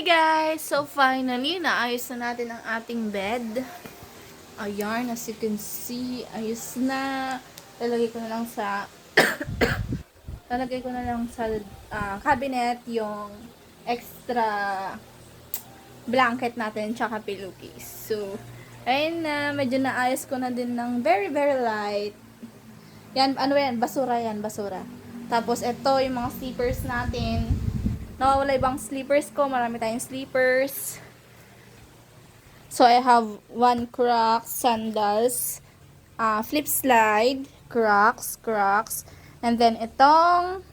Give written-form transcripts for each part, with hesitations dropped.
guys! So finally, naayos na natin ang ating bed. Ayan, as you can see, ayos na. Lalagay ko na lang sa cabinet yung extra blanket natin tsaka pillowcase. So, ayun na, medyo naayos ko na din ng very light. Yan, ano yan? Basura yan, basura. Tapos, ito yung mga sleepers natin. Nawawala ibang sleepers ko. Marami tayong sleepers. So, I have one Crocs, sandals, flip slide, Crocs, and then itong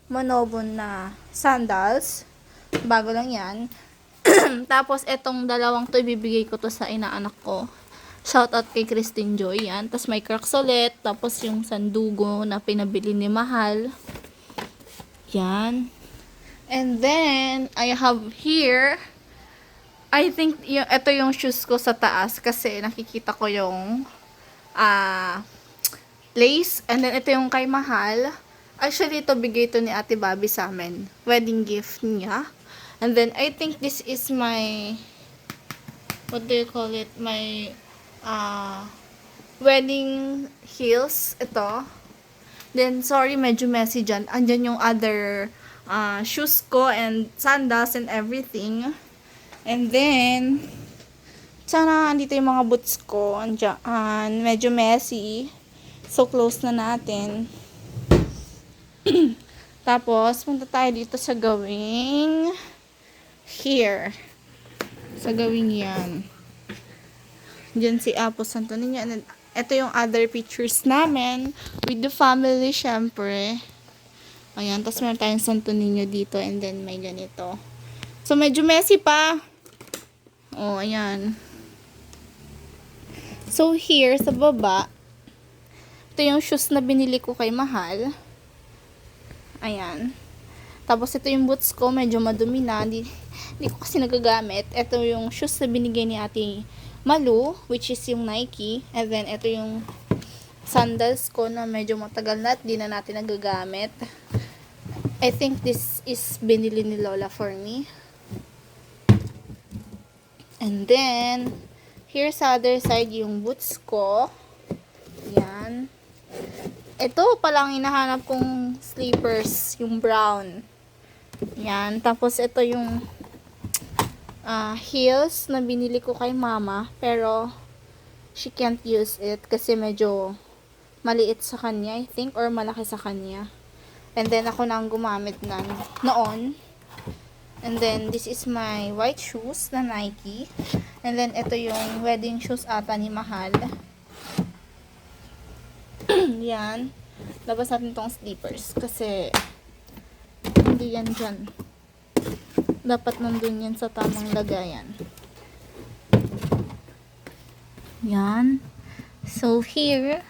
monobon na sandals. Bago lang yan. Tapos, itong dalawang to, ibibigay ko to sa inaanak ko. Shoutout kay Christine Joy, yan. Tapos, may Crocs ulit. Tapos, yung sandugo na pinabili ni Mahal. Yan. And then, I have here, I think, ito yung shoes ko sa taas kasi nakikita ko yung lace. And then, ito yung kay Mahal. Actually, ito bigay ito ni Ate Bobby sa amin. Wedding gift niya. And then, I think this is my, what do you call it? My, wedding heels. Ito. Then, sorry, medyo messy dyan. Andyan yung other shoes ko and sandals and everything. And then, sana andito yung mga boots ko. Andyan, medyo messy. So, close na natin. Tapos, punta tayo dito sa gawing here. Sa gawing yan. Diyan si Apo Santo Niño. And ito yung other pictures namin with the family, syempre. Ayan, tapos meron tayong Santo Niño dito and then may ganito. So, medyo messy pa. Oh, ayan. So, here, sa baba, ito yung shoes na binili ko kay Mahal. Ayan. Tapos, ito yung boots ko, medyo madumi na. Hindi ko kasi nagagamit. Ito yung shoes na binigay ni Ate Malu, which is yung Nike. And then, ito yung sandals ko na medyo matagal na at di na natin nagagamit. I think this is binili ni Lola for me. And then, here sa other side, yung boots ko. Yan. Ito palang hinahanap kong slippers, yung brown. Yan. Tapos, ito yung heels na binili ko kay mama. Pero, she can't use it kasi medyo maliit sa kanya, I think, or malaki sa kanya. And then, ako na ang gumamit noon. And then, this is my white shoes na Nike. And then, ito yung wedding shoes ata ni Mahal. Yan. Labas natin tong slippers. Kasi, hindi yan dyan. Dapat nandun yan sa tamang lagayan. Yan. So, here,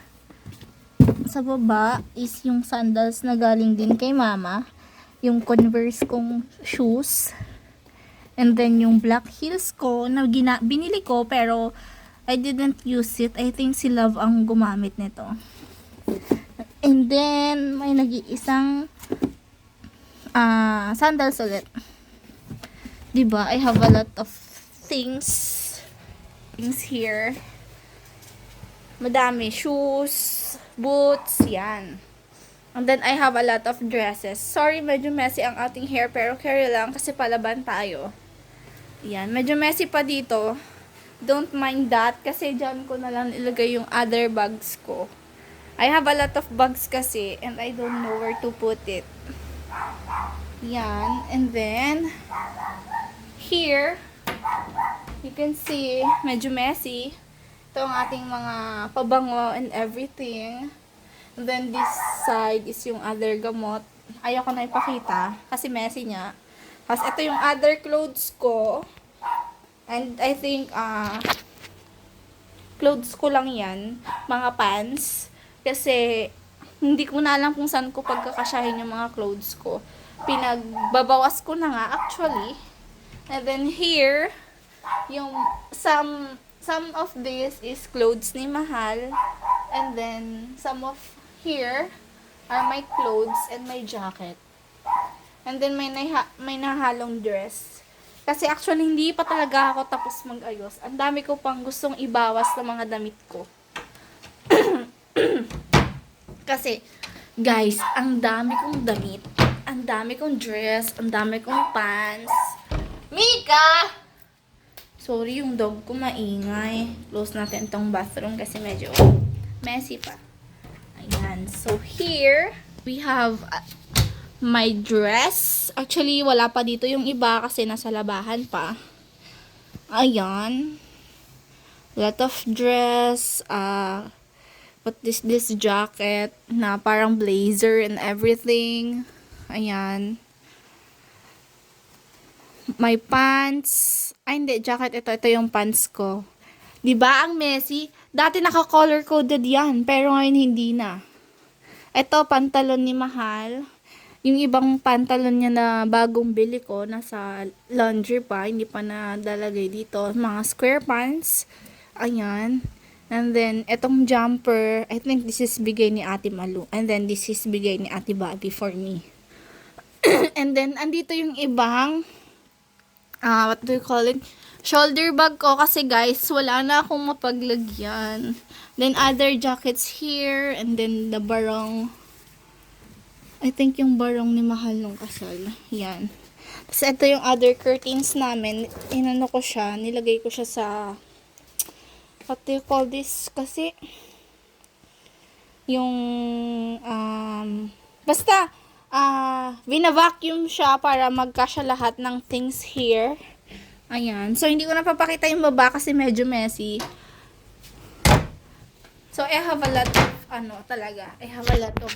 sa baba is yung sandals na galing din kay mama. Yung Converse kong shoes. And then yung black heels ko na binili ko pero I didn't use it. I think si Love ang gumamit nito. And then may nag-iisang sandals ulit. Diba? I have a lot of things here. Madami. Shoes, boots, yan. And then, I have a lot of dresses. Sorry, medyo messy ang ating hair, pero carry lang kasi palaban tayo. Yan, medyo messy pa dito. Don't mind that, kasi dyan ko na lang ilagay yung other bags ko. I have a lot of bags kasi, and I don't know where to put it. Yan, and then, here, you can see, medyo messy. Ito ang ating mga pabango and everything. And then this side is yung other gamot. Ayoko na ipakita kasi messy niya. Tapos ito yung other clothes ko. And I think clothes ko lang yan. Mga pants. Kasi hindi ko na alam kung saan ko pagkakasyahin yung mga clothes ko. Pinagbabawas ko na nga actually. And then here, yung some of this is clothes ni Mahal. And then some of here are my clothes and my jacket. And then may nahalong dress. Kasi actually, hindi pa talaga ako tapos mag-ayos. Ang dami ko pang gustong ibawas sa mga damit ko. Kasi, guys, ang dami kong damit. Ang dami kong dress. Ang dami kong pants. Mika! Sorry, yung dog ko maingay. Close natin itong bathroom kasi medyo messy pa. Ayan. So, here, we have my dress. Actually, wala pa dito yung iba kasi nasa labahan pa. Ayan. Lot of dress. What this jacket na parang blazer and everything. Ayan. My pants. Ay, hindi. Jacket. Ito yung pants ko. Diba ang messy? Dati naka-color coded yan. Pero ngayon hindi na. Ito, pantalon ni Mahal. Yung ibang pantalon niya na bagong bili ko, nasa laundry pa. Hindi pa nadalagay dito. Mga square pants. Ayan. And then, etong jumper, I think this is bigay ni Ate Malu. And then, this is bigay ni Ate Bobby for me. And then, andito yung ibang, what do you call it? Shoulder bag ko kasi guys, wala na akong mapaglagyan. Then, other jackets here. And then, the barong, I think yung barong ni Mahal nung kasal. Yan. Tapos, ito yung other curtains namin. Inano ko siya, nilagay ko siya sa, what do you call this? Kasi, yung, basta, vina-vacuum siya para magkasya lahat ng things here. Ayan. So, hindi ko napapakita yung baba kasi medyo messy. So, I have a lot of, I have a lot of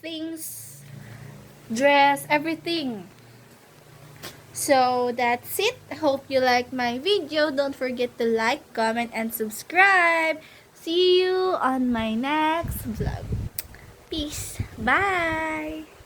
things, dress, everything. So, that's it. I hope you like my video. Don't forget to like, comment, and subscribe. See you on my next vlog. Peace. Bye!